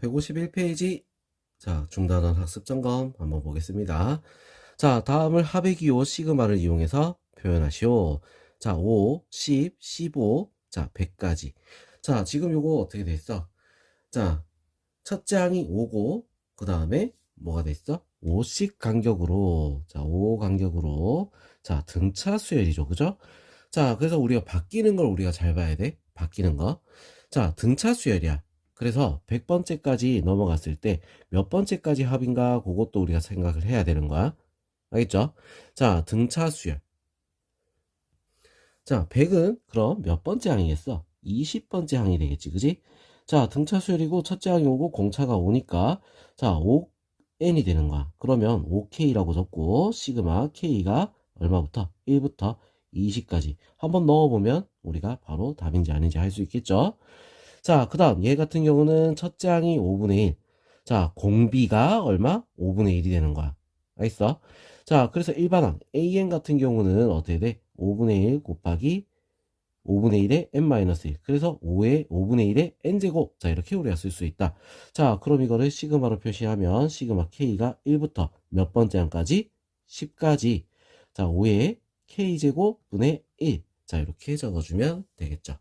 151페이지. 자, 중단원 학습 점검 한번 보겠습니다. 자, 다음을 합의 기호 시그마를 이용해서 표현하시오. 자, 5, 10, 15, 자, 100까지. 자, 지금 요거 어떻게 돼 있어? 자, 첫째 항이 5고, 그 다음에 뭐가 돼 있어? 5씩 간격으로, 자, 5 간격으로, 자, 등차 수열이죠. 그죠? 자, 그래서 우리가 바뀌는 걸 우리가 잘 봐야 돼. 바뀌는 거. 자, 등차 수열이야. 그래서 100번째까지 넘어갔을 때 몇 번째까지 합인가 그것도 우리가 생각을 해야 되는 거야. 알겠죠? 자, 등차 수열. 자, 100은 그럼 몇 번째 항이겠어? 20번째 항이 되겠지. 그지? 자, 등차 수열이고 첫째 항이 오고 공차가 오니까 자, 5n이 되는 거야. 그러면 5k라고 적고 시그마 k가 얼마부터? 1부터 20까지 한번 넣어보면 우리가 바로 답인지 아닌지 할 수 있겠죠. 자, 그 다음 얘 같은 경우는 첫째 항이 5분의 1. 자, 공비가 얼마? 5분의 1이 되는 거야. 알겠어? 자, 그래서 일반항 an 같은 경우는 어떻게 돼? 5분의 1 곱하기 5분의 1에 n-1. 그래서 5분의 1에 n제곱. 자, 이렇게 우리가 쓸 수 있다. 자, 그럼 이거를 시그마로 표시하면 시그마 k가 1부터 몇 번째 항까지? 10까지. 자, 5의 k제곱 분의 1. 자, 이렇게 적어주면 되겠죠.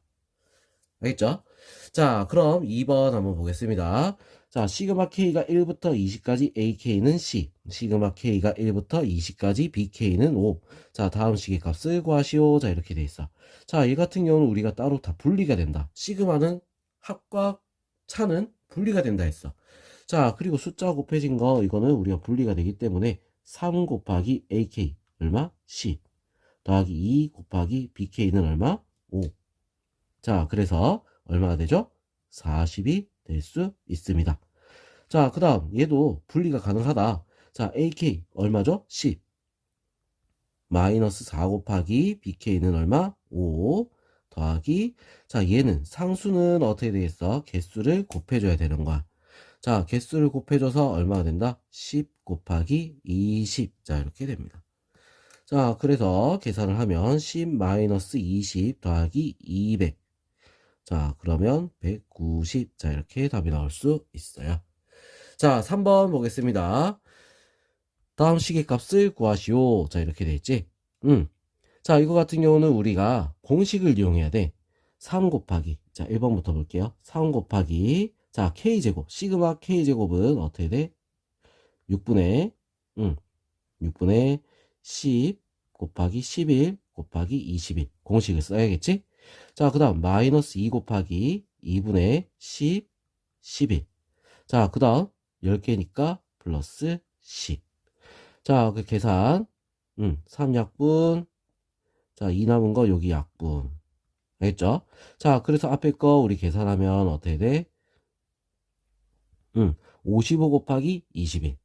알겠죠? 자, 그럼 2번 한번 보겠습니다. 자, 시그마 k가 1부터 20까지 ak는 c, 시그마 k가 1부터 20까지 bk는 5. 자, 다음 식의 값을 구하시오. 자, 이렇게 돼 있어. 자, 이 같은 경우는 우리가 따로 다 분리가 된다. 시그마는 합과 차는 분리가 된다 했어. 자, 그리고 숫자 곱해진 거 이거는 우리가 분리가 되기 때문에 3 곱하기 ak 얼마? 10 더하기 2 곱하기 bk는 얼마? 5. 자, 그래서 얼마가 되죠? 40이 될 수 있습니다. 자, 그 다음 얘도 분리가 가능하다. 자, AK 얼마죠? 10 마이너스 4 곱하기 BK는 얼마? 5 더하기, 자, 얘는 상수는 어떻게 되겠어? 개수를 곱해줘야 되는 거야. 자, 개수를 곱해줘서 얼마가 된다? 10 곱하기 20. 자, 이렇게 됩니다. 자, 그래서 계산을 하면 10 마이너스 20 더하기 200. 자, 그러면 190. 자, 이렇게 답이 나올 수 있어요. 자, 3번 보겠습니다. 다음 식의 값을 구하시오. 자, 이렇게 돼 있지? 자, 이거 같은 경우는 우리가 공식을 이용해야 돼. 3 곱하기. 자, 1번부터 볼게요. 3 곱하기. 자, k제곱. 시그마 k제곱은 어떻게 돼? 6분의, 6분의 10 곱하기 11 곱하기 21. 공식을 써야겠지? 자, 그 다음 마이너스 2 곱하기 2분의 10, 11. 자, 그 다음 10개니까 플러스 10. 자, 그 계산 3약분. 자, 2 남은 거 여기 약분. 알겠죠? 자, 그래서 앞에 거 우리 계산하면 어떻게 돼? 55 곱하기 21.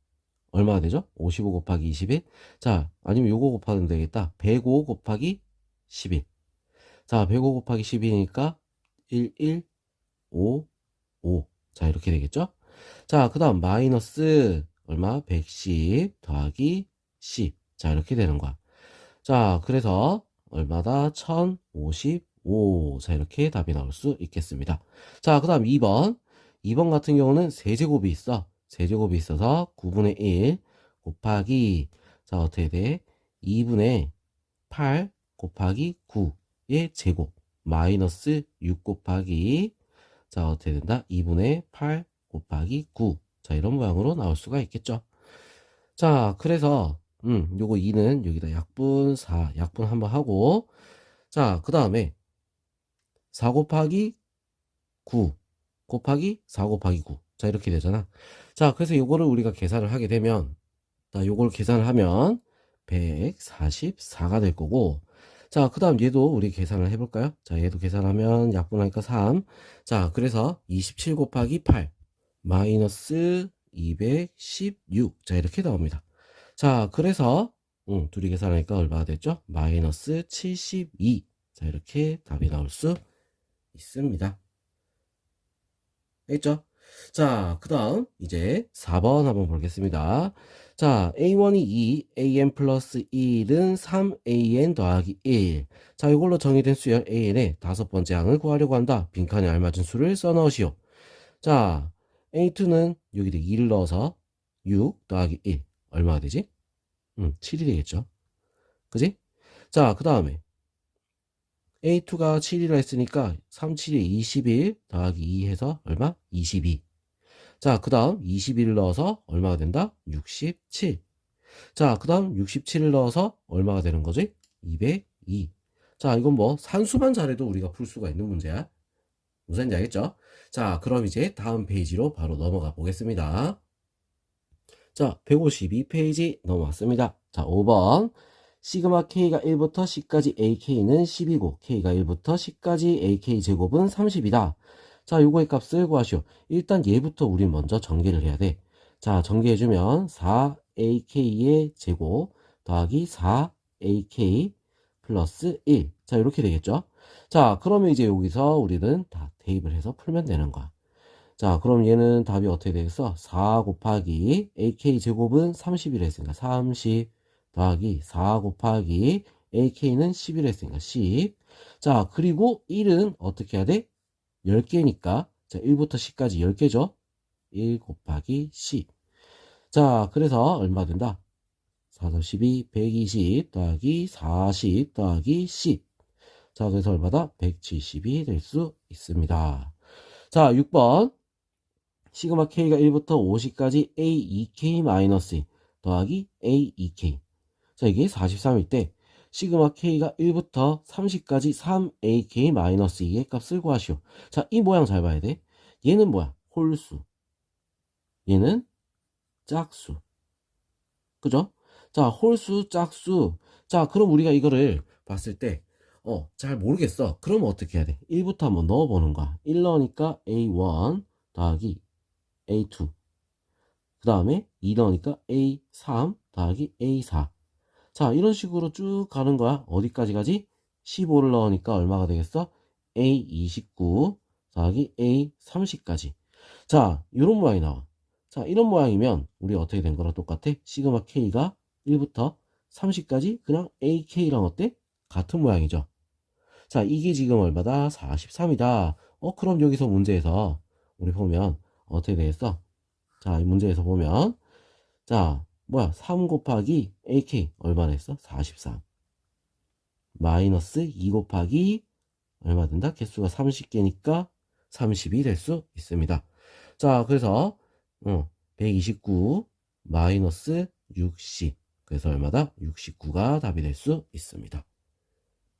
얼마가 되죠? 55 곱하기 21. 자, 아니면 요거 곱하면 되겠다. 105 곱하기 11. 자, 105 곱하기 12니까 1, 1, 5, 5. 자, 이렇게 되겠죠? 자, 그 다음 마이너스 얼마? 110 더하기 10. 자, 이렇게 되는 거야. 자, 그래서 얼마다? 1055. 자, 이렇게 답이 나올 수 있겠습니다. 자, 그 다음 2번. 2번 같은 경우는 세제곱이 있어. 세제곱이 있어서 9분의 1 곱하기, 자, 어떻게 돼? 2분의 8 곱하기 9의 제곱 마이너스 6 곱하기, 자, 어떻게 된다? 2분의 8 곱하기 9. 자, 이런 모양으로 나올 수가 있겠죠. 자, 그래서 요거 2는 여기다 약분 4 약분 한번 하고, 자, 그 다음에 4 곱하기 9 곱하기 4 곱하기 9. 자, 이렇게 되잖아. 자, 그래서 요거를 우리가 계산을 하게 되면, 자, 요걸 계산을 하면 144가 될 거고, 자, 그 다음 얘도 우리 계산을 해볼까요? 자, 얘도 계산하면 약분하니까 3. 자, 그래서 27 곱하기 8 마이너스 216. 자, 이렇게 나옵니다. 자, 그래서 둘이 계산하니까 얼마가 됐죠? 마이너스 72. 자, 이렇게 답이 나올 수 있습니다. 알겠죠? 자, 그 다음 이제 4번 한번 보겠습니다. 자, A1이 2, AN 플러스 1은 3AN 더하기 1. 자, 이걸로 정의된 수열 AN의 다섯 번째 항을 구하려고 한다. 빈칸에 알맞은 수를 써넣으시오. 자, A2는 여기다 2를 넣어서 6 더하기 1 얼마가 되지? 7이 되겠죠. 그지? 자, 그 다음에 A2가 7이라 했으니까 3, 7에 21 더하기 2 해서 얼마? 22. 자, 그 다음 21을 넣어서 얼마가 된다? 67. 자, 그 다음 67을 넣어서 얼마가 되는 거지? 202. 자, 이건 뭐 산수만 잘해도 우리가 풀 수가 있는 문제야. 무슨 말인지 알겠죠? 자, 그럼 이제 다음 페이지로 바로 넘어가 보겠습니다. 자, 152페이지 넘어왔습니다. 자, 5번. 시그마 K가 1부터 C까지 AK는 10이고 K가 1부터 C까지 AK 제곱은 30이다. 자, 요거의 값을 구하시오. 일단 얘부터 우린 먼저 전개를 해야 돼. 자, 전개해주면 4AK의 제곱 더하기 4AK 플러스 1. 자, 이렇게 되겠죠? 자, 그러면 이제 여기서 우리는 다 대입을 해서 풀면 되는 거야. 자, 그럼 얘는 답이 어떻게 되겠어? 4 곱하기 AK 제곱은 30이라 했으니까 30 더하기 4 곱하기 AK는 10이라 했으니까 10. 자, 그리고 1은 어떻게 해야 돼? 10개니까 자, 1부터 10까지 10개죠? 1 곱하기 10. 자, 그래서 얼마 된다? 4, 12, 120 더하기 40 더하기 10. 자, 그래서 얼마다? 170이 될 수 있습니다. 자, 6번. 시그마 K가 1부터 50까지 A2K-2 더하기 A2K. 자, 이게 43일 때 시그마 K가 1부터 30까지 3AK-2의 값을 구하시오. 자, 이 모양 잘 봐야 돼. 얘는 뭐야? 홀수. 얘는 짝수. 그죠? 자, 홀수, 짝수. 자, 그럼 우리가 이거를 봤을 때 잘 모르겠어. 그럼 어떻게 해야 돼? 1부터 한번 넣어보는 거야. 1 넣으니까 A1 더하기 A2. 그 다음에 2 넣으니까 A3 더하기 A4. 자, 이런 식으로 쭉 가는 거야. 어디까지 가지? 15를 넣으니까 얼마가 되겠어? A29 더하기 A30까지. 자, 이런 모양이 나와. 자, 이런 모양이면 우리 어떻게 된 거랑 똑같아? 시그마 K가 1부터 30까지 그냥 AK랑 어때? 같은 모양이죠. 자, 이게 지금 얼마다? 43이다. 그럼 여기서 문제에서 우리 보면 어떻게 되겠어? 자, 이 문제에서 보면 자, 뭐야? 3 곱하기 AK 얼마나 했어? 43. 마이너스 2 곱하기 얼마 된다? 개수가 30개니까 30이 될 수 있습니다. 자, 그래서 129 마이너스 60. 그래서 얼마다? 69가 답이 될 수 있습니다.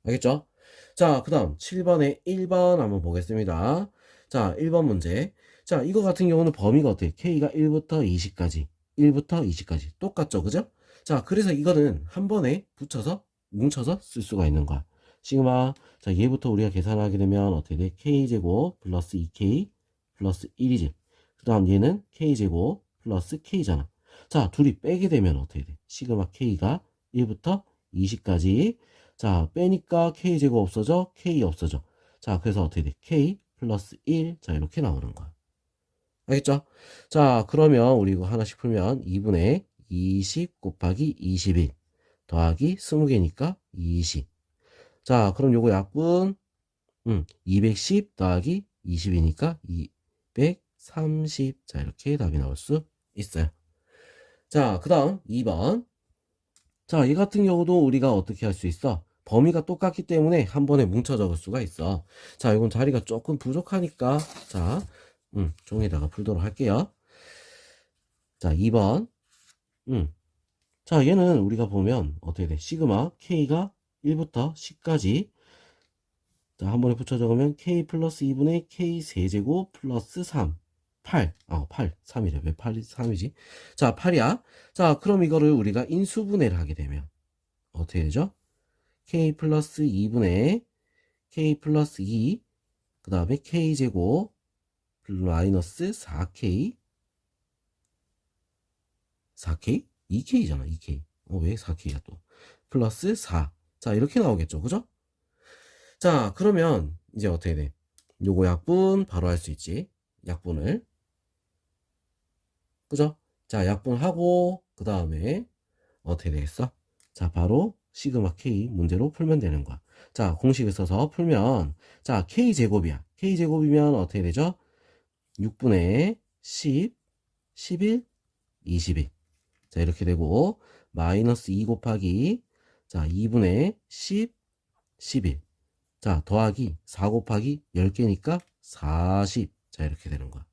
알겠죠? 자, 그 다음 7번에 1번 한번 보겠습니다. 자, 1번 문제. 자, 이거 같은 경우는 범위가 어때요? K가 1부터 20까지. 1부터 20까지. 똑같죠? 그죠? 자, 그래서 이거는 한 번에 붙여서, 뭉쳐서 쓸 수가 있는 거야. 시그마. 자, 얘부터 우리가 계산하게 되면 어떻게 돼? K제곱 플러스 2K 플러스 1이지. 그 다음 얘는 K제곱 플러스 K잖아. 자, 둘이 빼게 되면 어떻게 돼? 시그마 K가 1부터 20까지. 자, 빼니까 K제곱 없어져, K 없어져. 자, 그래서 어떻게 돼? K 플러스 1. 자, 이렇게 나오는 거야. 알겠죠? 자, 그러면 우리 이거 하나씩 풀면 2분의 20 곱하기 21 더하기 20개니까 20. 자, 그럼 요거 약분 210 더하기 20이니까 230. 자, 이렇게 답이 나올 수 있어요. 자, 그 다음 2번. 자, 이 같은 경우도 우리가 어떻게 할 수 있어? 범위가 똑같기 때문에 한 번에 뭉쳐 적을 수가 있어. 자, 이건 자리가 조금 부족하니까 자, 종이에다가 풀도록 할게요. 자, 2번. 자, 얘는 우리가 보면 어떻게 돼? 시그마 K가 1부터 10까지. 자, 한 번에 붙여 적으면 K 플러스 2분의 K 세제곱 플러스 3. 8. 8. 3이래. 왜 8이 3이지? 자, 8이야. 자, 그럼 이거를 우리가 인수분해를 하게 되면 어떻게 되죠? K 플러스 2분의 K 플러스 2. 그 다음에 K제곱 마이너스 4K. 4K? 2K잖아, 2K. 왜 4K야 또? 플러스 4. 자, 이렇게 나오겠죠, 그죠? 자, 그러면 이제 어떻게 돼? 요거 약분 바로 할 수 있지. 약분을. 그죠? 자, 약분하고 그 다음에 어떻게 되겠어? 자, 바로 시그마 K 문제로 풀면 되는 거야. 자, 공식을 써서 풀면 자, K제곱이야. K제곱이면 어떻게 되죠? 6분의 10, 11, 21. 자, 이렇게 되고, 마이너스 2 곱하기, 자, 2분의 10, 11. 자, 더하기 4 곱하기 10개니까 40. 자, 이렇게 되는 거야.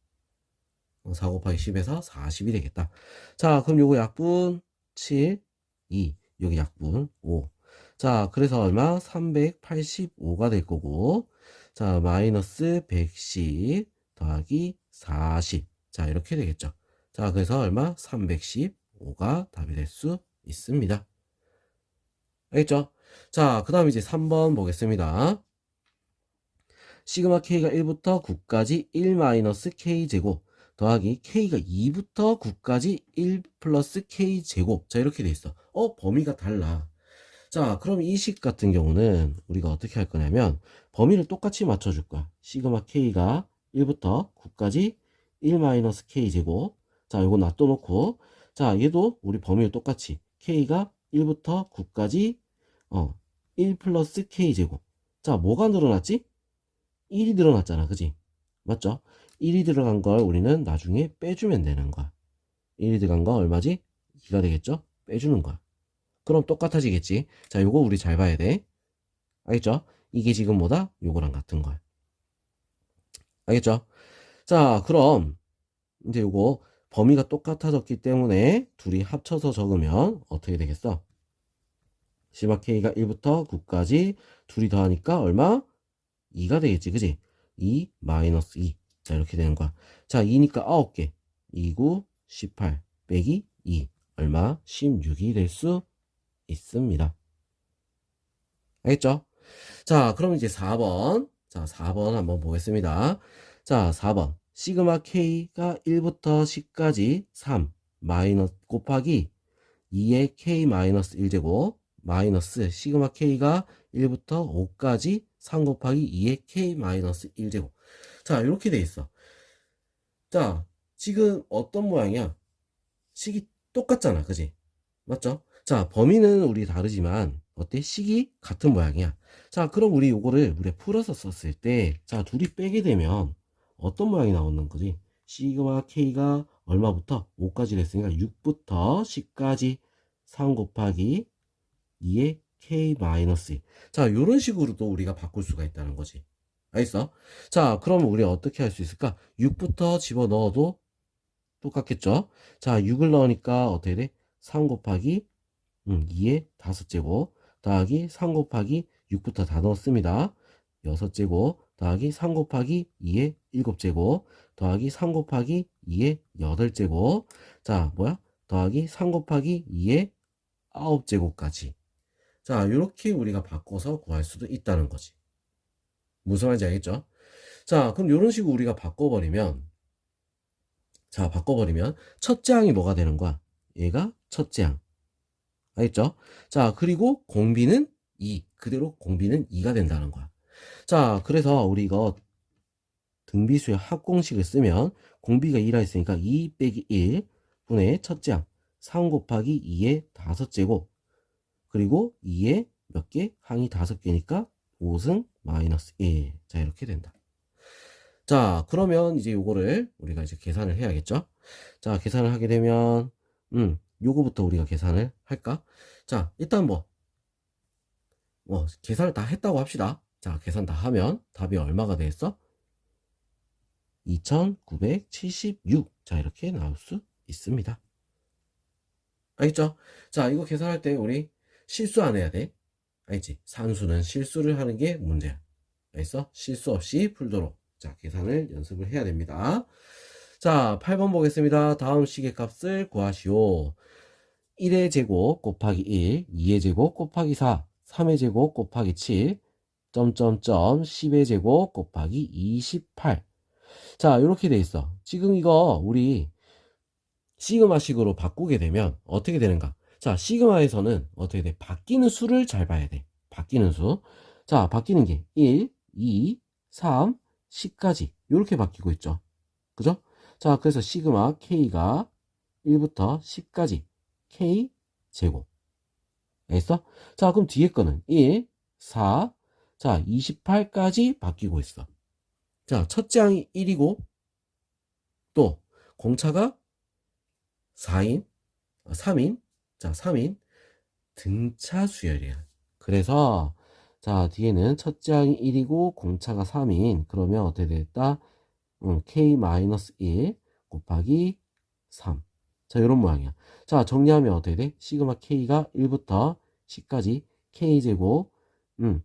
4 곱하기 10에서 40이 되겠다. 자, 그럼 요거 약분 7, 2. 여기 약분 5. 자, 그래서 얼마? 385가 될 거고, 자, 마이너스 110 더하기 40. 자, 이렇게 되겠죠. 자, 그래서 얼마? 315가 답이 될 수 있습니다. 알겠죠? 자, 그 다음 이제 3번 보겠습니다. 시그마 K가 1부터 9까지 1-K제곱 더하기 K가 2부터 9까지 1 플러스 K제곱. 자, 이렇게 돼 있어. 범위가 달라. 자, 그럼 이 식 같은 경우는 우리가 어떻게 할 거냐면 범위를 똑같이 맞춰줄 거야. 시그마 K가 1부터 9까지 1-K제곱. 자, 요거 놔둬놓고, 자, 얘도 우리 범위를 똑같이 K가 1부터 9까지 1 플러스 K제곱. 자, 뭐가 늘어났지? 1이 늘어났잖아. 그지? 맞죠? 1이 들어간 걸 우리는 나중에 빼주면 되는 거야. 1이 들어간 거 얼마지? 2가 되겠죠? 빼주는 거야. 그럼 똑같아지겠지? 자, 요거 우리 잘 봐야 돼. 알겠죠? 이게 지금 뭐다? 요거랑 같은 거야. 알겠죠? 자, 그럼 이제 요거 범위가 똑같아졌기 때문에 둘이 합쳐서 적으면 어떻게 되겠어? 시그마 K가 1부터 9까지 둘이 더하니까 얼마? 2가 되겠지. 그지? 2 마이너스 2. 자, 이렇게 되는 거야. 자, 2니까 9개. 2, 9, 18 빼기 2. 얼마? 16이 될 수 있습니다. 알겠죠? 자, 그럼 이제 4번. 자, 4번 한번 보겠습니다. 자, 4번. 시그마 K가 1부터 10까지 3 마이너스 곱하기 2의 K 마이너스 1제곱 마이너스 시그마 K가 1부터 5까지 3 곱하기 2의 K 마이너스 1제곱. 자, 이렇게 돼 있어. 자, 지금 어떤 모양이야? 식이 똑같잖아. 그지? 맞죠? 자, 범위는 우리 다르지만 어때? 식이 같은 모양이야. 자, 그럼 우리 요거를 우리 풀어서 썼을 때, 자, 둘이 빼게 되면 어떤 모양이 나오는 거지? 시그마 K가 얼마부터? 5까지 됐으니까 6부터 10까지 3 곱하기 2의 K 마이너스 2. 자, 요런 식으로도 우리가 바꿀 수가 있다는 거지. 알겠어? 자, 그러면 우리 어떻게 할 수 있을까? 6부터 집어넣어도 똑같겠죠? 자, 6을 넣으니까 어떻게 돼? 3 곱하기 2의 5제곱 더하기 3 곱하기 6부터 다 넣었습니다. 6제곱 더하기 3 곱하기 2의 7제곱 더하기 3 곱하기 2의 8제곱. 자, 뭐야? 더하기 3 곱하기 2의 9제곱까지. 자, 이렇게 우리가 바꿔서 구할 수도 있다는 거지. 무슨 말인지 알겠죠? 자, 그럼 이런 식으로 우리가 바꿔버리면, 자, 바꿔버리면 첫째 항이 뭐가 되는 거야? 얘가 첫째 항. 알겠죠? 자, 그리고 공비는 2. 그대로 공비는 2가 된다는 거야. 자, 그래서 우리 이거 등비수의 합공식을 쓰면 공비가 2라 했으니까 2 빼기 1 분의 첫째 항 3 곱하기 2의 5제곱 그리고 2의 몇 개? 항이 5개니까 5승 마이너스 1. 자, 이렇게 된다. 자, 그러면 이제 요거를 우리가 이제 계산을 해야겠죠? 자, 계산을 하게 되면, 요거부터 우리가 계산을 할까? 자, 일단 계산을 다 했다고 합시다. 자, 계산 다 하면 답이 얼마가 되겠어? 2976. 자, 이렇게 나올 수 있습니다. 알겠죠? 자, 이거 계산할 때 우리 실수 안 해야 돼. 알겠지? 산수는 실수를 하는 게 문제야. 알겠어? 실수 없이 풀도록. 자, 계산을 연습을 해야 됩니다. 자, 8번 보겠습니다. 다음 식의 값을 구하시오. 1의 제곱 곱하기 1, 2의 제곱 곱하기 4, 3의 제곱 곱하기 7, 점점점 10의 제곱 곱하기 28. 자, 이렇게 돼 있어. 지금 이거 우리 시그마식으로 바꾸게 되면 어떻게 되는가? 자, 시그마에서는 어떻게 돼? 바뀌는 수를 잘 봐야 돼. 바뀌는 수. 자, 바뀌는 게 1, 2, 3, 10까지 이렇게 바뀌고 있죠. 그죠? 자, 그래서 시그마 K가 1부터 10까지 K 제곱. 알겠어? 자, 그럼 뒤에 거는 1, 4, 자, 28까지 바뀌고 있어. 자, 첫째 항이 1이고 또 공차가 4인, 3인, 자, 3인 등차 수열이야. 그래서, 자, 뒤에는 첫째 항이 1이고, 공차가 3인. 그러면 어떻게 되겠다? K-1 곱하기 3. 자, 이런 모양이야. 자, 정리하면 어떻게 돼? 시그마 K가 1부터 10까지 K제곱,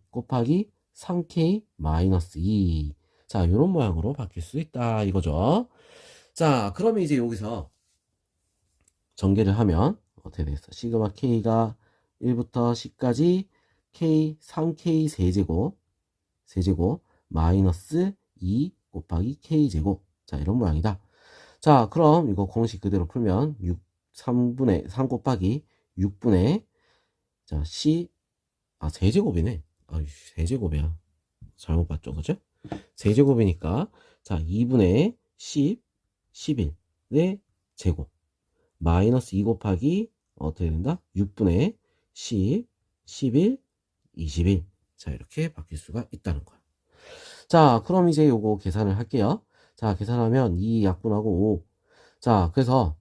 곱하기 3K-2. 자, 이런 모양으로 바뀔 수 있다. 이거죠. 자, 그러면 이제 여기서 전개를 하면 어떻게 되겠어? 시그마 K가 1부터 10까지 K, 3K 세제곱, 마이너스 2 곱하기 K제곱. 자, 이런 모양이다. 자, 그럼 이거 공식 그대로 풀면 3 곱하기 6분의, 자, 세제곱이네. 세제곱이야. 잘못 봤죠, 그죠? 세제곱이니까, 자, 2분의 10, 11의 제곱. 마이너스 2 곱하기, 어떻게 된다? 6분의 10, 11, 21. 자, 이렇게 바뀔 수가 있다는 거야. 자, 그럼 이제 요거 계산을 할게요. 자, 계산하면 2 약분하고 5. 자, 그래서,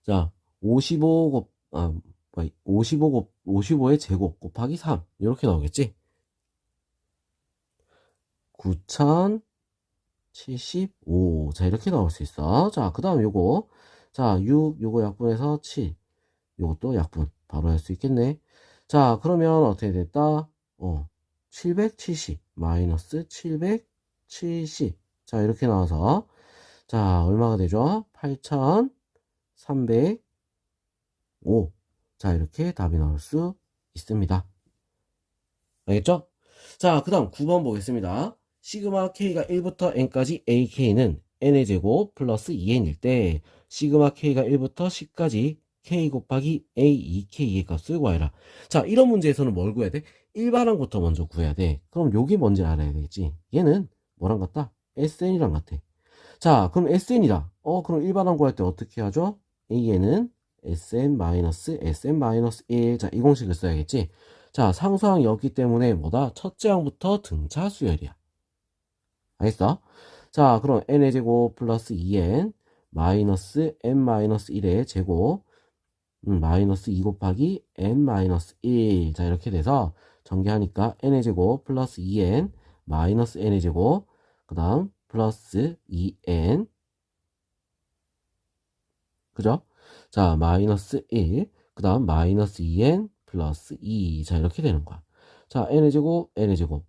자, 55의 제곱 곱하기 3. 이렇게 나오겠지? 9075. 자, 이렇게 나올 수 있어. 자, 그 다음 요거. 자, 6, 요거 약분해서 7. 요것도 약분. 바로 할 수 있겠네. 자, 그러면 어떻게 됐다? 770. 마이너스 770. 자, 이렇게 나와서. 자, 얼마가 되죠? 8305. 자, 이렇게 답이 나올 수 있습니다. 알겠죠? 자, 그 다음 9번 보겠습니다. 시그마 K가 1부터 N까지 AK는 N의 제곱 플러스 2N일 때 시그마 K가 1부터 10까지 K 곱하기 A2K의 값을 구하라. 자, 이런 문제에서는 뭘 구해야 돼? 일반항부터 먼저 구해야 돼. 그럼 요게 뭔지 알아야 되겠지. 얘는 뭐랑 같다? SN이랑 같아. 자, 그럼 SN이다. 그럼 일반항 구할 때 어떻게 하죠? AN은 SN-SN-1. 자, 이 공식을 써야겠지. 자, 상수항이 없기 때문에 뭐다? 첫째 항부터 등차 수열이야. 알겠어? 자, 그럼 n의 제곱 플러스 2n 마이너스 n-1의 제곱 마이너스 2 곱하기 n-1. 자, 이렇게 돼서 전개하니까 n의 제곱 플러스 2n 마이너스 n의 제곱 그 다음 플러스 2n 그죠? 자, 마이너스 1 그 다음 마이너스 2n 플러스 2. 자, 이렇게 되는 거야. 자, n의 제곱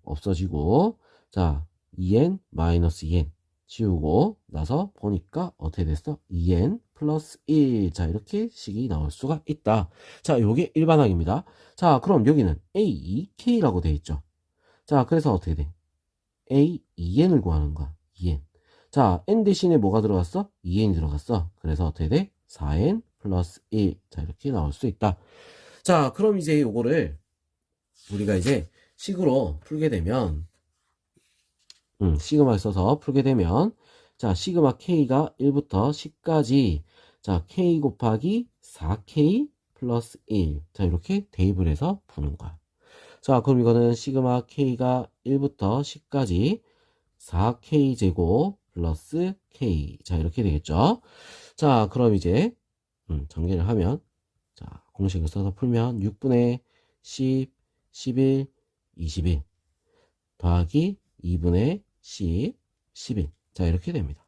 없어지고 자, 2n 마이너스 2n 지우고 나서 보니까 어떻게 됐어? 2n 플러스 1. 자, 이렇게 식이 나올 수가 있다. 자, 요게 일반항입니다. 자, 그럼 여기는 A2K라고 되어 있죠. 자, 그래서 어떻게 돼? A2N을 구하는 거야. 2N. 자, N 대신에 뭐가 들어갔어? 2N이 들어갔어. 그래서 어떻게 돼? 4N 플러스 1. 자, 이렇게 나올 수 있다. 자, 그럼 이제 요거를 우리가 이제 식으로 풀게 되면 시그마 써서 풀게 되면 자, 시그마 K가 1부터 10까지 자, K 곱하기 4K 플러스 1. 자, 이렇게 대입을 해서 푸는 거야. 자, 그럼 이거는 시그마 K가 1부터 10까지 4K 제곱 플러스 K. 자, 이렇게 되겠죠. 자, 그럼 이제 전개를 하면 자, 공식을 써서 풀면 6분의 10, 11, 21 더하기 2분의 10, 11. 자, 이렇게 됩니다.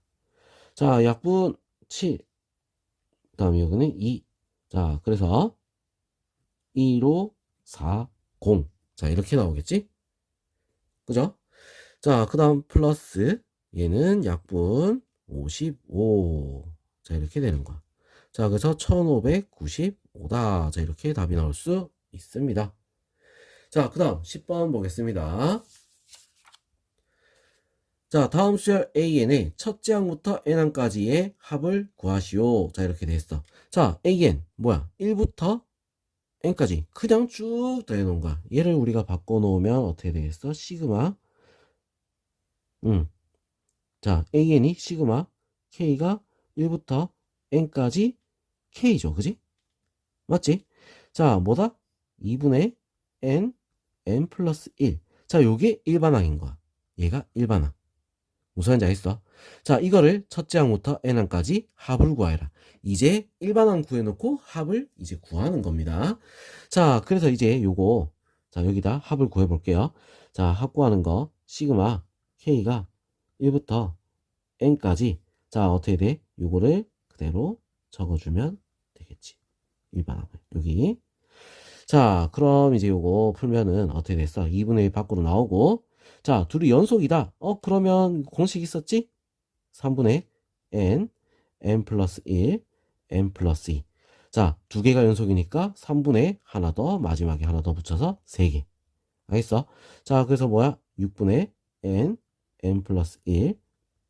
자, 약분 7. 그 다음에 여기는 2. 자, 그래서 2로 4, 0. 자, 이렇게 나오겠지? 그죠? 자, 그 다음 플러스 얘는 약분 55. 자, 이렇게 되는 거야. 자, 그래서 1595다. 자, 이렇게 답이 나올 수 있습니다. 자, 그 다음 10번 보겠습니다. 자, 다음 수열 AN의 첫째 항부터 N항까지의 합을 구하시오. 자, 이렇게 돼 있어. 자, AN 뭐야? 1부터 N까지 그냥 쭉 더해놓은 거야. 얘를 우리가 바꿔놓으면 어떻게 되겠어? 시그마 자, AN이 시그마 K가 1부터 N까지 K죠. 그지? 맞지? 자, 뭐다? 2분의 N 플러스 1. 자, 요게 일반항인 거야. 얘가 일반항. 무슨 말인지 알겠어? 자, 이거를 첫째 항부터 n항까지 합을 구하여라. 이제 일반항 구해놓고 합을 이제 구하는 겁니다. 자, 그래서 이제 요거, 자, 여기다 합을 구해볼게요. 자, 합 구하는 거, 시그마 k가 1부터 n까지. 자, 어떻게 돼? 요거를 그대로 적어주면 되겠지. 일반항을. 여기. 자, 그럼 이제 요거 풀면은 어떻게 됐어? 2분의 1 밖으로 나오고. 자, 둘이 연속이다. 그러면 공식 있었지? 3분의 n 플러스 1, n 플러스 2. 자, 두 개가 연속이니까 3분의 하나 더, 마지막에 하나 더 붙여서 3개. 알겠어? 자, 그래서 뭐야? 6분의 n 플러스 1,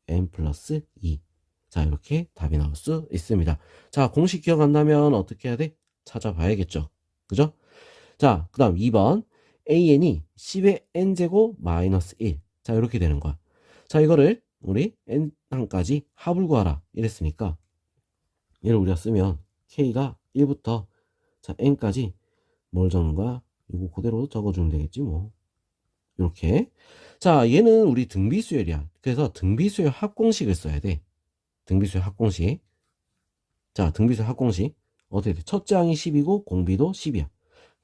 n 플러스 2. 자, 이렇게 답이 나올 수 있습니다. 자, 공식 기억 안 나면 어떻게 해야 돼? 찾아봐야겠죠. 그죠? 자, 그 다음 2번. an이 10의 n제곱 마이너스 1. 자, 이렇게 되는 거야. 자, 이거를 우리 n항까지 합을 구하라 이랬으니까 얘를 우리가 쓰면 k가 1부터 자 n까지 뭘 적는 거야? 이거 그대로 적어주면 되겠지 뭐. 이렇게. 자, 얘는 우리 등비수열이야. 그래서 등비수열 합공식을 써야 돼. 등비수열 합공식. 자, 등비수열 합공식 어떻게 돼? 첫째 항이 10이고 공비도 10이야.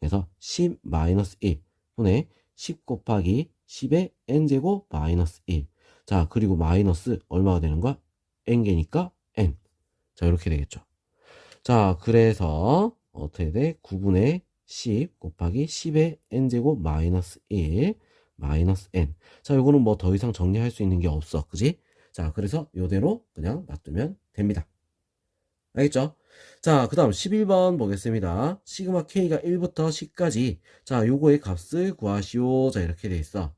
그래서 10 마이너스 1 분의 10 곱하기 10의 n제곱 마이너스 1. 자, 그리고 마이너스 얼마가 되는 거야? n개니까 n. 자, 이렇게 되겠죠. 자, 그래서 어떻게 돼? 9분의 10 곱하기 10의 n제곱 마이너스 1 마이너스 n. 자, 요거는 뭐 더 이상 정리할 수 있는 게 없어. 그지? 자, 그래서 요대로 그냥 놔두면 됩니다. 알겠죠? 자, 그 다음 11번 보겠습니다. 시그마 K가 1부터 10까지. 자, 요거의 값을 구하시오. 자, 이렇게 돼 있어.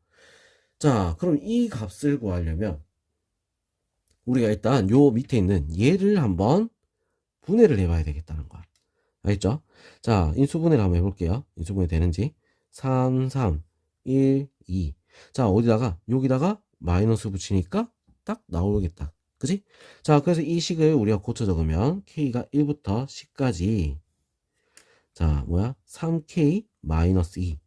자, 그럼 이 값을 구하려면 우리가 일단 요 밑에 있는 얘를 한번 분해를 해봐야 되겠다는 거야. 알겠죠? 자, 인수분해를 한번 해볼게요. 인수분해 되는지. 3, 3, 1, 2. 자, 어디다가? 여기다가 마이너스 붙이니까 딱 나오겠다. 그지? 자, 그래서 이 식을 우리가 고쳐 적으면 K가 1부터 10까지. 자, 뭐야? 3K 마이너스 2.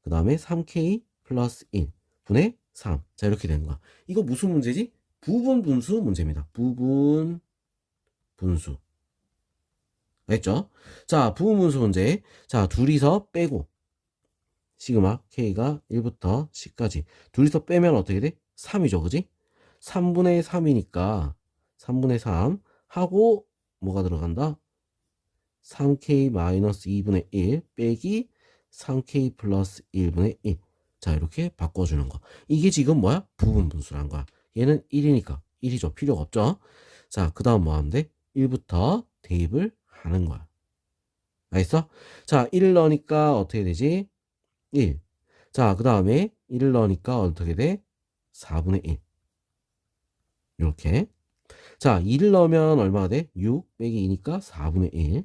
그 다음에 3K 플러스 1 분의 3. 자, 이렇게 되는 거야. 이거 무슨 문제지? 부분 분수 문제입니다. 부분 분수. 알겠죠? 자, 부분 분수 문제. 자, 둘이서 빼고 시그마 K가 1부터 10까지. 둘이서 빼면 어떻게 돼? 3이죠. 그지? 3분의 3이니까 3분의 3 하고 뭐가 들어간다? 3K-2분의 1 빼기 3K 플러스 1분의 1. 자, 이렇게 바꿔주는 거. 이게 지금 뭐야? 부분 분수란 거야. 얘는 1이니까 1이죠. 필요가 없죠. 자, 그 다음 뭐 하면 돼? 1부터 대입을 하는 거야. 알겠어? 자, 1을 넣으니까 어떻게 되지? 1. 자, 그 다음에 1을 넣으니까 어떻게 돼? 4분의 1. 이렇게. 자, 2를 넣으면 얼마가 돼? 6 빼기 2니까 4분의 1.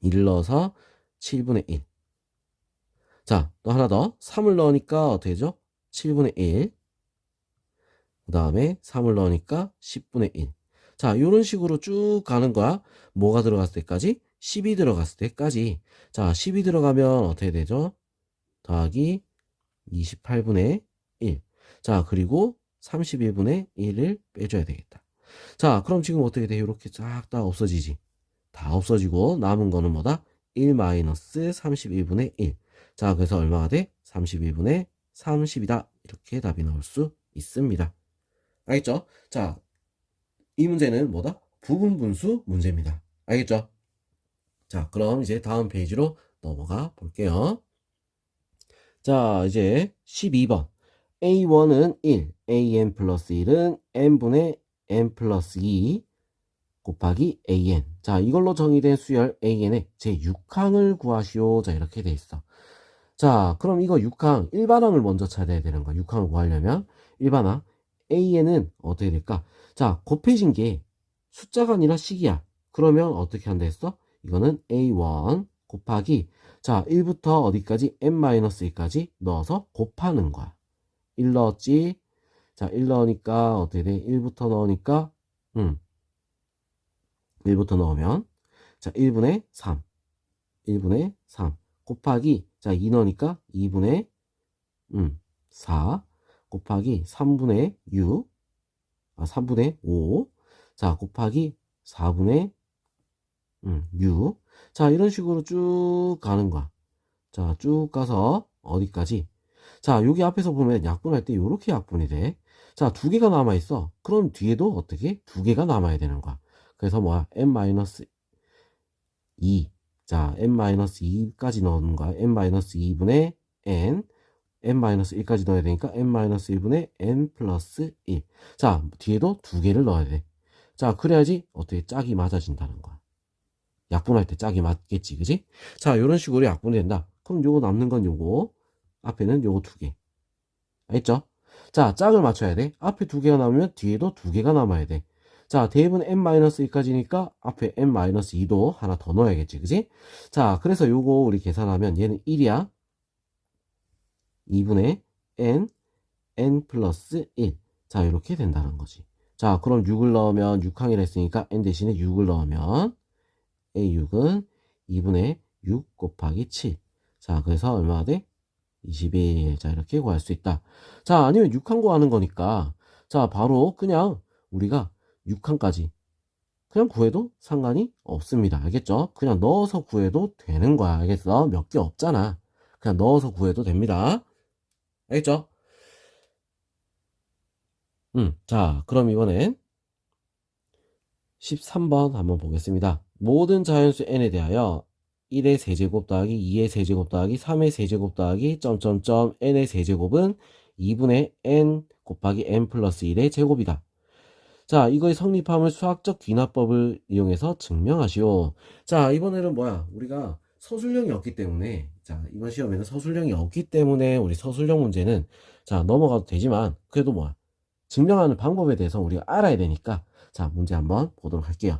1을 넣어서 7분의 1. 자, 또 하나 더. 3을 넣으니까 어떻게 되죠? 7분의 1. 그 다음에 3을 넣으니까 10분의 1. 자, 이런 식으로 쭉 가는 거야. 뭐가 들어갔을 때까지? 10이 들어갔을 때까지. 자, 10이 들어가면 어떻게 되죠? 더하기 28분의 1. 자, 그리고 31분의 1을 빼줘야 되겠다. 자, 그럼 지금 어떻게 돼? 이렇게 쫙 다 없어지지. 다 없어지고 남은 거는 뭐다? 1 마이너스 31분의 1. 자, 그래서 얼마가 돼? 31분의 30이다. 이렇게 답이 나올 수 있습니다. 알겠죠? 자, 이 문제는 뭐다? 부분분수 문제입니다. 알겠죠? 자, 그럼 이제 다음 페이지로 넘어가 볼게요. 자, 이제 12번. A1은 1, AN 플러스 1은 N분의 N 플러스 2 곱하기 AN. 자, 이걸로 정의된 수열 AN의 제6항을 구하시오. 자, 이렇게 돼 있어. 자, 그럼 이거 6항, 일반항을 먼저 찾아야 되는 거야. 6항을 구하려면. 일반항. AN은 어떻게 될까? 자, 곱해진 게 숫자가 아니라 식이야. 그러면 어떻게 한다 했어? 이거는 A1 곱하기. 자, 1부터 어디까지? N-1까지 넣어서 곱하는 거야. 1 넣었지? 자, 1 넣으니까 어떻게 돼? 1부터 넣으니까 1부터 넣으면 자, 1분의 3 1분의 3 곱하기 자, 2 넣으니까 2분의 4 곱하기 3분의 6 3분의 5. 자, 곱하기 4분의 6. 자, 이런 식으로 쭉 가는 거야. 자, 쭉 가서 어디까지? 자, 여기 앞에서 보면 약분할 때 이렇게 약분이 돼. 자, 두 개가 남아있어. 그럼 뒤에도 어떻게? 두 개가 남아야 되는 거야. 그래서 뭐야? n-2. 자, n-2까지 넣는 거야. n-2분의 n. n-1까지 넣어야 되니까 n-1분의 n 플러스 1. 자, 뒤에도 두 개를 넣어야 돼. 자, 그래야지 어떻게 짝이 맞아진다는 거야. 약분할 때 짝이 맞겠지, 그지? 자, 이런 식으로 약분이 된다. 그럼 요거 남는 건 요거, 앞에는 요거 두 개. 알겠죠? 자, 짝을 맞춰야 돼. 앞에 두 개가 남으면 뒤에도 두 개가 남아야 돼. 자, 대입은 n-1까지니까 앞에 n-2도 하나 더 넣어야겠지, 그지? 자, 그래서 요거 우리 계산하면 얘는 1이야. 2분의 n 플러스 1. 자, 이렇게 된다는 거지. 자, 그럼 6을 넣으면 6항이라 했으니까 n 대신에 6을 넣으면 A6은 2분의 6 곱하기 7. 자, 그래서 얼마가 돼? 21. 자, 이렇게 구할 수 있다. 자, 아니면 6항 구하는 거니까. 자, 바로 그냥 우리가 6항까지 그냥 구해도 상관이 없습니다. 알겠죠? 그냥 넣어서 구해도 되는 거야. 알겠어? 몇 개 없잖아. 그냥 넣어서 구해도 됩니다. 알겠죠? 자, 그럼 이번엔 13번 한번 보겠습니다. 모든 자연수 n에 대하여 1의 세제곱 더하기 2의 세제곱 더하기 3의 세제곱 더하기 점점점 n의 세제곱은 2분의 n 곱하기 n 플러스 1의 제곱이다. 자, 이거의 성립함을 수학적 귀납법을 이용해서 증명하시오. 자, 이번에는 뭐야? 우리가 서술형이 없기 때문에, 자, 이번 시험에는 서술형이 없기 때문에 우리 서술형 문제는 자, 넘어가도 되지만 그래도 뭐야? 증명하는 방법에 대해서 우리가 알아야 되니까 자, 문제 한번 보도록 할게요.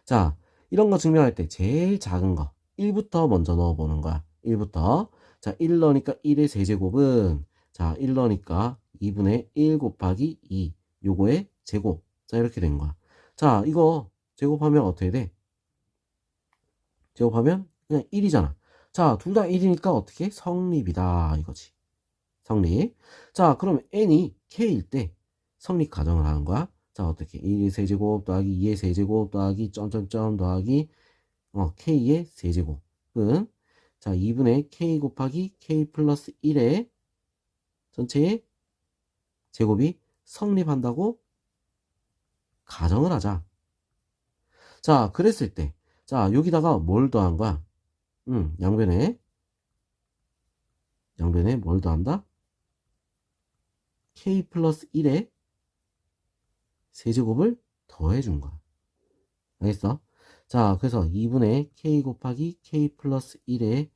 자, 이런 거 증명할 때 제일 작은 거 1부터 먼저 넣어보는 거야. 1부터. 자, 1 넣으니까 1의 세제곱은 자, 1 넣으니까 2분의 1 곱하기 2 요거의 제곱. 자, 이렇게 된 거야. 자, 이거 제곱하면 어떻게 돼? 제곱하면 그냥 1이잖아. 자, 둘 다 1이니까 어떻게? 성립이다 이거지. 성립. 자, 그럼 n이 k일 때 성립 가정을 하는 거야. 자, 어떻게? 1의 세제곱 더하기 2의 세제곱 더하기 점점점 더하기 k의 세제곱은 자, 2분의 k 곱하기 k 플러스 1의 전체의 제곱이 성립한다고 가정을 하자. 자, 그랬을 때 자, 여기다가 뭘 더한 거야? 양변에 뭘 더한다? k 플러스 1의 세제곱을 더해준 거야. 알겠어? 자, 그래서 2분의 k 곱하기 k 플러스 1의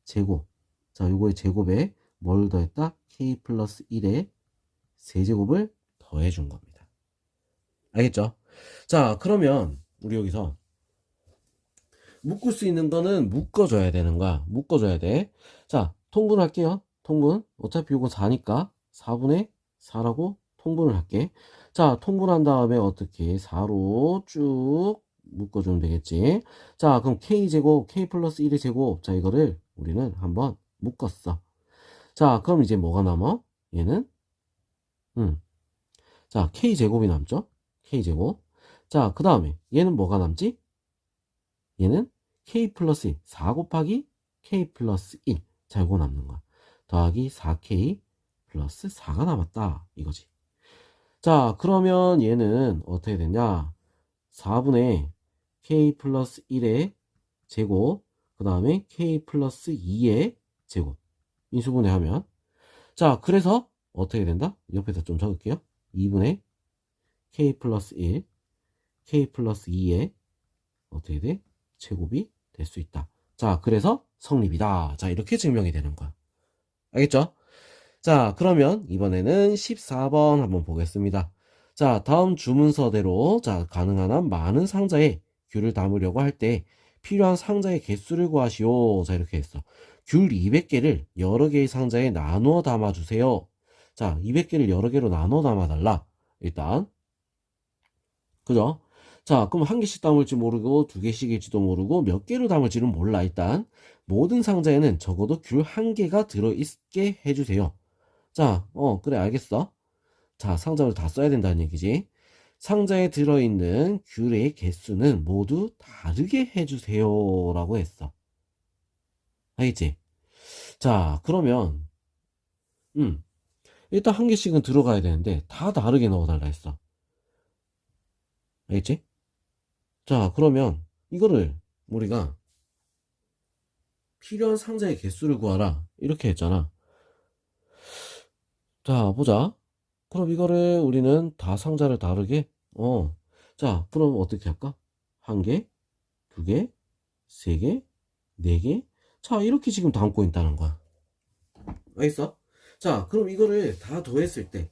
제곱. 자, 요거의 제곱에 뭘 더했다? k 플러스 1의 세제곱을 더해준 겁니다. 알겠죠? 자, 그러면 우리 여기서 묶을 수 있는 거는 묶어줘야 되는 거야. 묶어줘야 돼. 자, 통분할게요. 통분. 어차피 요거 4니까 4분의 4라고 통분을 할게. 자, 통분한 다음에 어떻게 4로 쭉 묶어주면 되겠지. 자, 그럼 k제곱, k 플러스 1의 제곱. 자, 이거를 우리는 한번 묶었어. 자, 그럼 이제 뭐가 남아? 얘는 자, k제곱이 남죠? k제곱. 자, 그 다음에 얘는 뭐가 남지? 얘는 k 플러스 1, 4 곱하기 k 플러스 1. 자, 이거 남는 거야. 더하기 4k 플러스 4가 남았다. 이거지. 자, 그러면 얘는 어떻게 되냐? 4분의 k 플러스 1의 제곱, 그 다음에 k 플러스 2의 제곱. 인수분해 하면. 자, 그래서 어떻게 된다? 옆에서 좀 적을게요. 2분의 k 플러스 1, k 플러스 2의 어떻게 돼? 제곱이 될 수 있다. 자, 그래서 성립이다. 자, 이렇게 증명이 되는 거야. 알겠죠? 자, 그러면 이번에는 14번 한번 보겠습니다. 자, 다음 주문서대로 자, 가능한 한 많은 상자에 귤을 담으려고 할 때 필요한 상자의 개수를 구하시오. 자, 이렇게 했어. 귤 200개를 여러 개의 상자에 나누어 담아주세요. 자, 200개를 여러 개로 나누어 담아달라. 일단. 그죠? 자, 그럼 한 개씩 담을지 모르고 두 개씩일지도 모르고 몇 개로 담을지는 몰라. 일단 모든 상자에는 적어도 귤 한 개가 들어있게 해주세요. 자, 그래 알겠어. 자, 상자를 다 써야 된다는 얘기지. 상자에 들어있는 귤의 개수는 모두 다르게 해주세요 라고 했어. 알겠지? 자, 그러면 일단 한 개씩은 들어가야 되는데 다 다르게 넣어달라 했어. 알겠지? 자, 그러면 이거를 우리가 필요한 상자의 개수를 구하라 이렇게 했잖아. 자, 보자. 그럼 이거를 우리는 다 상자를 다르게 자, 그럼 어떻게 할까? 한 개, 두 개, 세 개, 네 개. 자, 이렇게 지금 담고 있다는 거야. 알겠어? 자, 그럼 이거를 다 더했을 때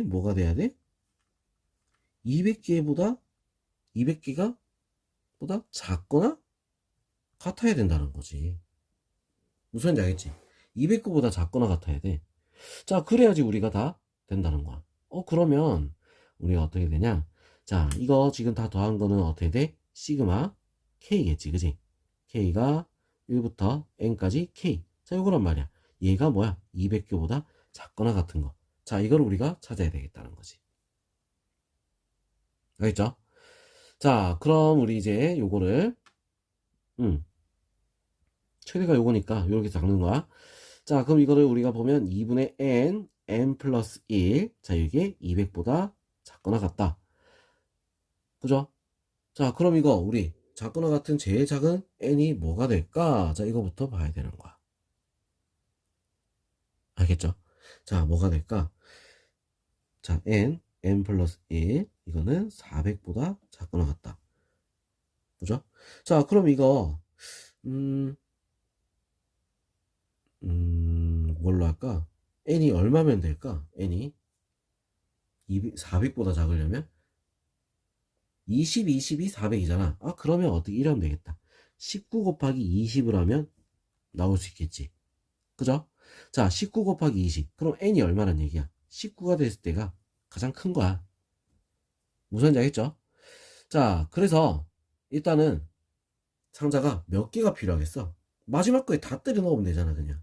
뭐가 돼야 돼? 200개가 보다 작거나 같아야 된다는 거지. 무슨 말인지 알겠지? 200개보다 작거나 같아야 돼. 자, 그래야지 우리가 다 된다는 거야. 그러면 우리가 어떻게 되냐? 자, 이거 지금 다 더한 거는 어떻게 돼? 시그마 K겠지, 그지? K가 1부터 N까지 K. 자, 요거란 말이야. 얘가 뭐야? 200개보다 작거나 같은 거. 자, 이걸 우리가 찾아야 되겠다는 거지. 알겠죠? 자, 그럼 우리 이제 요거를 최대가 요거니까 요렇게 작는 거야. 자, 그럼 이거를 우리가 보면 2분의 n 플러스 1. 자, 이게 200보다 작거나 같다. 그죠? 자, 그럼 이거 우리 작거나 같은 제일 작은 n이 뭐가 될까? 자, 이거부터 봐야 되는 거야. 알겠죠? 자, 뭐가 될까? 자, n 플러스 1. 이거는 400보다 작거나 같다. 그죠? 자, 그럼 이거 뭘로 할까? n이 얼마면 될까? n이 400보다 작으려면 20, 22, 400이잖아. 아, 그러면 어떻게 이러면 되겠다. 19 곱하기 20을 하면 나올 수 있겠지. 그죠? 자, 19 곱하기 20. 그럼 n이 얼마란 얘기야? 19가 됐을 때가 가장 큰 거야. 무슨 말인지 알겠죠? 자, 그래서 일단은 상자가 몇 개가 필요하겠어? 마지막 거에 다 때려 넣으면 되잖아, 그냥.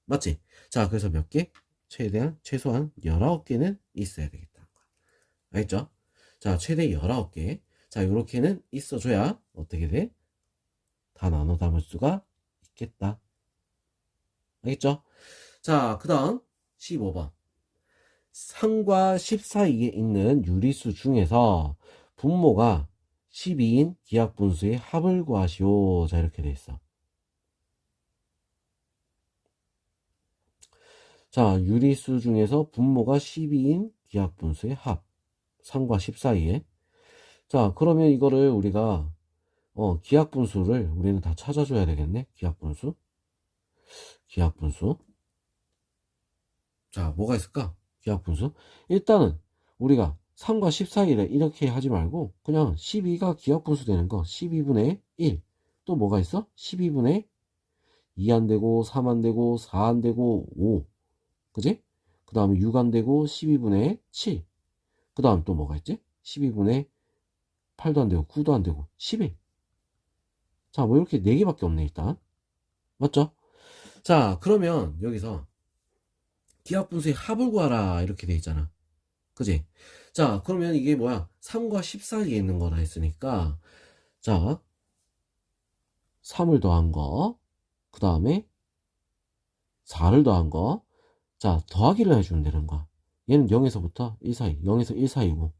맞지? 자, 그래서 몇 개? 최소한 19개는 있어야 되겠다는 거야. 알겠죠? 자, 최대 19개. 자, 요렇게는 있어줘야 어떻게 돼? 다 나눠 담을 수가 있겠다. 알겠죠? 자, 그 다음 15번. 3과 10 사이에 있는 유리수 중에서 분모가 12인 기하분수의 합을 구하시오. 자, 이렇게 돼 있어. 자, 유리수 중에서 분모가 12인 기하분수의 합. 3과 10 사이에. 자, 그러면 이거를 우리가 기하분수를 우리는 다 찾아줘야 되겠네. 기하분수. 자, 뭐가 있을까? 기하분수. 일단은 우리가 3과 10 사이에 이렇게 하지 말고 그냥 12가 기하분수 되는 거 12분의 1. 또 뭐가 있어? 12분의 2 안 되고 3 안 되고 4 안 되고 5. 그지? 그 다음에 6 안 되고 12분의 7. 그 다음 또 뭐가 있지? 12분의 8도 안 되고 9도 안 되고 11. 자, 뭐 이렇게 4개밖에 없네 일단. 맞죠? 자, 그러면 여기서 기하분수의 합을 구하라 이렇게 돼 있잖아. 그지? 자, 그러면 이게 뭐야? 3과 10 사이에 있는 거라 했으니까 자, 3을 더한 거, 그 다음에 4를 더한 거. 자, 더하기를 해주면 되는 거야. 얘는 0에서부터 1 사이, 0에서 1 사이고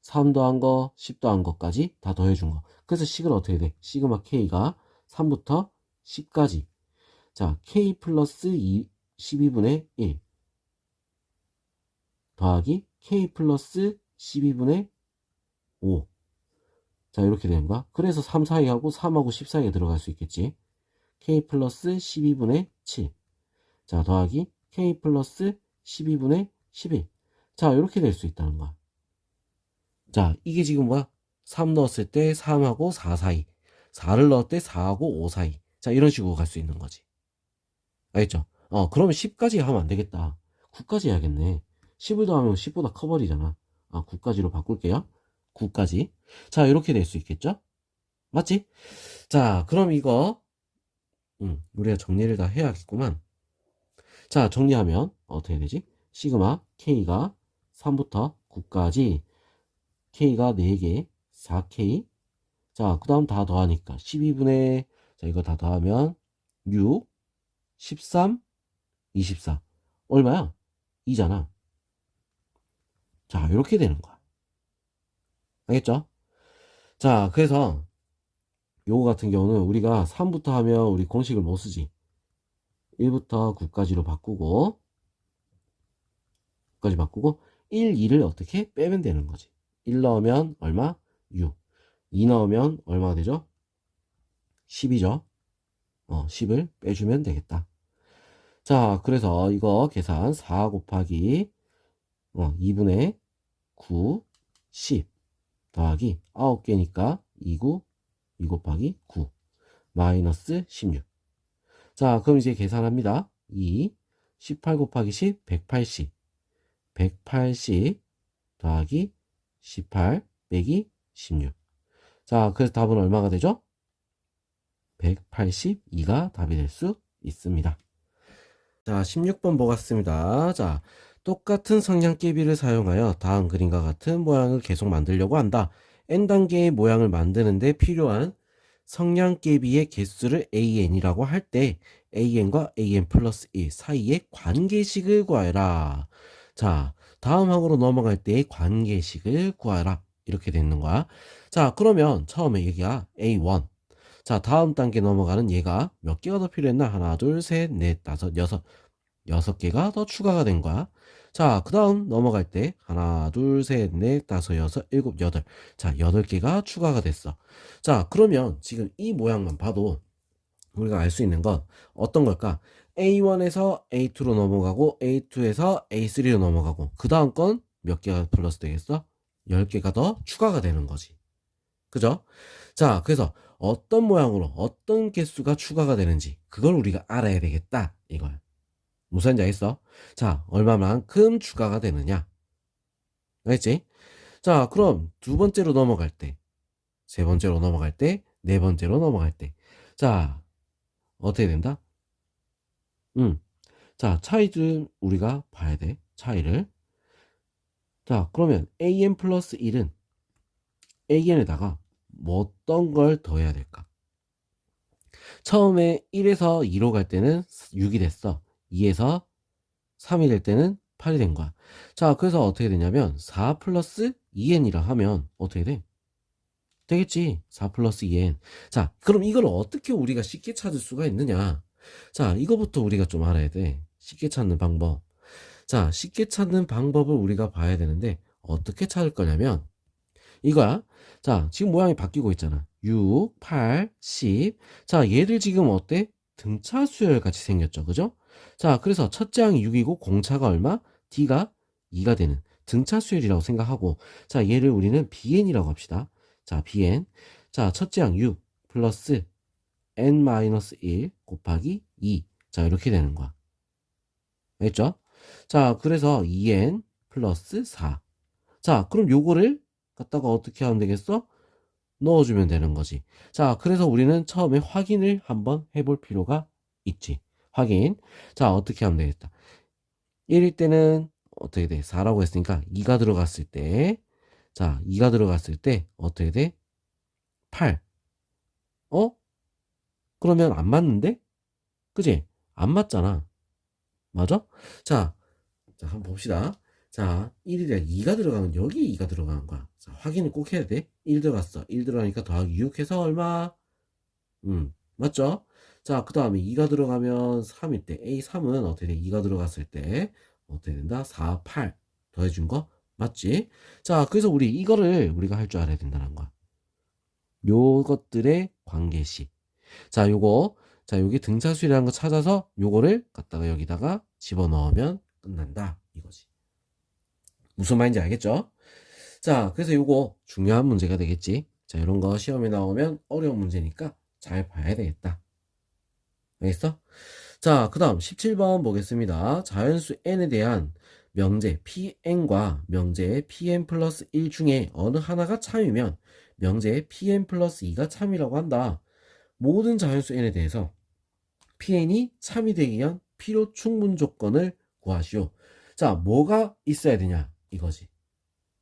3 더한 거, 10 더한 거까지 다 더해준 거. 그래서 식은 어떻게 돼? 시그마 K가 3부터 10까지. 자, K 플러스 12분의 1 더하기 K 플러스 12분의 5. 자, 이렇게 되는 거야. 그래서 3 사이하고 3하고 10 사이에 들어갈 수 있겠지. K 플러스 12분의 7. 자, 더하기 K 플러스 12분의 11. 자, 이렇게 될 수 있다는 거야. 자, 이게 지금 뭐야? 3 넣었을 때 3하고 4 사이. 4를 넣을 때 4하고 5 사이. 자, 이런 식으로 갈 수 있는 거지. 알겠죠? 그러면 10까지 하면 안 되겠다. 9까지 해야겠네. 10을 더하면 10보다 커버리잖아. 9까지로 바꿀게요. 9까지. 자, 이렇게 될 수 있겠죠? 맞지? 자, 그럼 이거, 우리가 정리를 다 해야겠구만. 자, 정리하면 어떻게 되지? 시그마 K가 3부터 9까지 K가 4개, 4K. 자, 그 다음 다 더하니까 12분의, 자, 이거 다 더하면 6, 13, 24. 얼마야? 2잖아. 자, 이렇게 되는 거야. 알겠죠? 자, 그래서 요거 같은 경우는 우리가 3부터 하면 우리 공식을 못 쓰지. 1부터 9까지로 바꾸고 9까지 바꾸고 1, 2를 어떻게 빼면 되는 거지. 1 넣으면 얼마? 6. 2 넣으면 얼마가 되죠? 10이죠. 10을 빼주면 되겠다. 자, 그래서 이거 계산 4 곱하기 2분의 9, 10 더하기 9개니까 29, 2 곱하기 9 마이너스 16. 자, 그럼 이제 계산합니다. 2, 18 곱하기 10, 180. 180 더하기 18 빼기 16. 자, 그래서 답은 얼마가 되죠? 182가 답이 될 수 있습니다. 자, 16번 보겠습니다. 자, 똑같은 성냥개비를 사용하여 다음 그림과 같은 모양을 계속 만들려고 한다. n단계의 모양을 만드는데 필요한 성냥개비의 개수를 an이라고 할 때 an과 an 플러스 1 사이의 관계식을 구하라. 자, 다음 항으로 넘어갈 때의 관계식을 구하라. 이렇게 되는 거야. 자, 그러면 처음에 여기가 a1. 자, 다음 단계 넘어가는 얘가 몇 개가 더 필요했나? 하나, 둘, 셋, 넷, 다섯, 여섯 개가 더 추가가 된 거야. 자, 그 다음 넘어갈 때 하나, 둘, 셋, 넷, 다섯, 여섯, 일곱, 여덟. 자, 8개가 추가가 됐어. 자, 그러면 지금 이 모양만 봐도 우리가 알 수 있는 건 어떤 걸까? A1에서 A2로 넘어가고 A2에서 A3로 넘어가고 그 다음 건 몇 개가 플러스 되겠어? 10개가 더 추가가 되는 거지. 그죠? 자, 그래서 어떤 모양으로 어떤 개수가 추가가 되는지 그걸 우리가 알아야 되겠다 이거야. 무슨 말인지 알겠어? 자, 얼마만큼 추가가 되느냐. 알겠지? 자, 그럼 두 번째로 넘어갈 때, 세 번째로 넘어갈 때, 네 번째로 넘어갈 때. 자, 어떻게 된다? 자, 차이를 우리가 봐야 돼. 차이를. 자, 그러면 an 플러스 1은 an에다가 뭐 어떤 걸 더해야 될까? 처음에 1에서 2로 갈 때는 6이 됐어. 2에서 3이 될 때는 8이 된 거야. 자, 그래서 어떻게 되냐면 4 플러스 2n이라 하면 어떻게 돼? 되겠지. 4 플러스 2n. 자, 그럼 이걸 어떻게 우리가 쉽게 찾을 수가 있느냐? 자, 이거부터 우리가 좀 알아야 돼. 쉽게 찾는 방법. 자, 쉽게 찾는 방법을 우리가 봐야 되는데 어떻게 찾을 거냐면 이거야. 자, 지금 모양이 바뀌고 있잖아. 6, 8, 10. 자, 얘들 지금 어때? 등차 수열 같이 생겼죠. 그죠? 자, 그래서 첫째 항이 6이고 공차가 얼마? D가 2가 되는 등차 수열이라고 생각하고 자, 얘를 우리는 BN이라고 합시다. 자, BN. 자, 첫째 항 6 플러스 N-1 곱하기 2. 자, 이렇게 되는 거야. 알겠죠? 자, 그래서 2N 플러스 4. 자, 그럼 요거를 갖다가 어떻게 하면 되겠어? 넣어주면 되는 거지. 자, 그래서 우리는 처음에 확인을 한번 해볼 필요가 있지. 확인. 자, 어떻게 하면 되겠다. 1일 때는 어떻게 돼? 4라고 했으니까 2가 들어갔을 때, 자, 2가 들어갔을 때 어떻게 돼? 8. 그러면 안 맞는데? 그지? 안 맞잖아. 맞아? 자, 한번 봅시다. 자, 1이래 2가 들어가면 여기 2가 들어가는 거야. 자, 확인을 꼭 해야 돼. 1 들어갔어. 1 들어가니까 더하기 6 해서 얼마? 맞죠? 자, 그 다음에 2가 들어가면 3일 때 A3은 어떻게 돼? 2가 들어갔을 때 어떻게 된다? 4, 8 더해준 거 맞지? 자, 그래서 이거를 우리가 할 줄 알아야 된다는 거야. 요것들의 관계식. 자, 여기 등차수라는 거 찾아서 요거를 갖다가 여기다가 집어넣으면 끝난다. 이거지. 무슨 말인지 알겠죠? 자, 그래서 요거 중요한 문제가 되겠지. 자, 이런 거 시험에 나오면 어려운 문제니까 잘 봐야 되겠다. 알겠어? 자, 그 다음 17번 보겠습니다. 자연수 n에 대한 명제 pn과 명제 pn 플러스 1 중에 어느 하나가 참이면 명제 pn 플러스 2가 참이라고 한다. 모든 자연수 n에 대해서 pn이 참이 되기 위한 필요 충분 조건을 구하시오. 자, 뭐가 있어야 되냐? 이거지.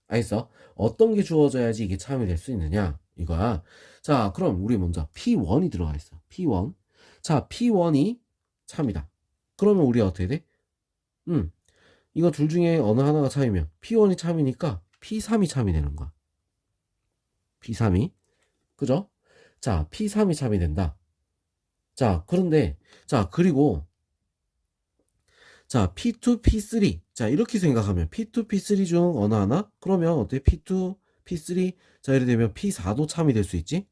알겠어? 어떤 게 주어져야지 이게 참이 될 수 있느냐? 이거야. 자, 그럼 우리 먼저 P1이 들어가 있어. P1. 자, P1이 참이다. 그러면 우리 어떻게 돼? 이거 둘 중에 어느 하나가 참이면 P1이 참이니까 P3이 참이 되는 거야. P3이. 그죠? 자, P3이 참이 된다. 자, 그런데, 자, 그리고, 자, P2, P3. 자, 이렇게 생각하면 P2, P3 중 어느 하나? 그러면 어때? P2, P3. 자, 이래 되면 P4도 참이 될 수 있지?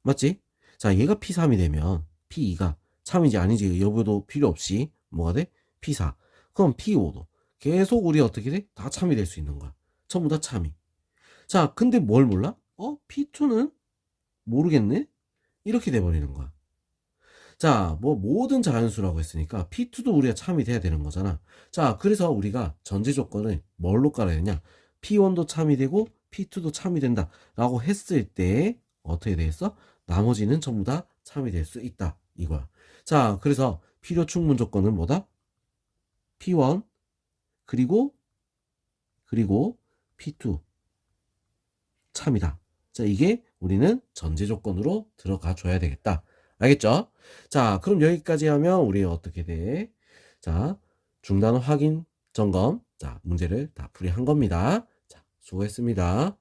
맞지? 자, 얘가 P3이 되면 P2가 참인지 아닌지 여부도 필요 없이 뭐가 돼? P4. 그럼 P5도 계속 우리 어떻게 돼? 다 참이 될 수 있는 거야. 전부 다 참이. 자, 근데 뭘 몰라? P2는 모르겠네? 이렇게 돼버리는 거야. 자, 뭐 모든 자연수라고 했으니까 P2도 우리가 참이 돼야 되는 거잖아. 자, 그래서 우리가 전제 조건을 뭘로 깔아야 되냐? P1도 참이 되고 P2도 참이 된다 라고 했을 때 어떻게 되겠어? 나머지는 전부 다 참이 될 수 있다 이거야. 자, 그래서 필요 충분 조건은 뭐다? P1 그리고 P2 참이다. 자, 이게 우리는 전제 조건으로 들어가 줘야 되겠다. 알겠죠? 자, 그럼 여기까지 하면 우리 어떻게 돼? 자, 중단 확인 점검. 자, 문제를 다 풀이한 겁니다. 자, 수고했습니다.